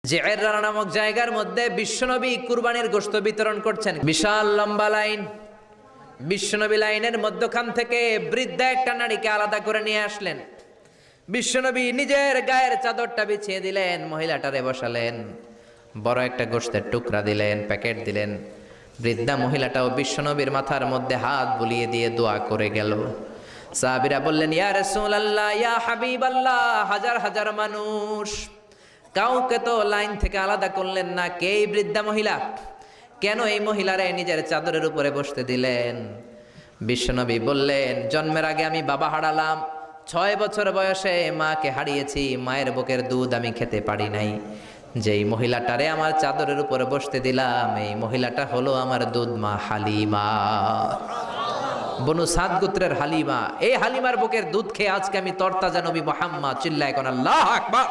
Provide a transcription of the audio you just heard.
জি'ররানা নামক জায়গার মধ্যে বিশ্বনবী কুরবানির গোশত বিতরণ করছেন। বিশাল লম্বা লাইন। বিশ্বনবী লাইনের মধ্যখান থেকে বৃদ্ধা একটা নারীকে আলাদা করে নিয়ে আসলেন। বিশ্বনবী নিজের গায়ের চাদরটা বিছিয়ে দিলেন, মহিলাটারে বসালেন, বড় একটা গোশতের টুকরা দিলেন, প্যাকেট দিলেন। বৃদ্ধা মহিলাটাও বিশ্বনবীর মাথার মধ্যে হাত বুলিয়ে দিয়ে দোয়া করে গেল। সাহাবীরা বললেন, ইয়া রাসূলুল্লাহ, ইয়া হাবিবাল্লাহ, হাজার হাজার মানুষ, কাউকে তো লাইন থেকে আলাদা করলেন না, কে এই বৃদ্ধা মহিলা? কেন এই মহিলারে নিজের চাদরের উপরে বসতে দিলেন? বিশ্বনবী বললেন, জন্মের আগে আমি বাবা হারালাম, 6 বছর বয়সে মাকে হারিয়েছি, মায়ের বুকের দুধ আমি খেতে পারি নাই। যেই মহিলাটারে আমার চাদরের উপরে বসতে দিলাম, এই মহিলাটা হলো আমার দুধ মা হালিমা, বনু সাদ গোত্রের হালিমা। এই হালিমার বুকের দুধ খেয়ে আজকে আমি তরতাজা নবী মুহাম্মদ, চিল্লায় কোন আল্লাহু আকবার।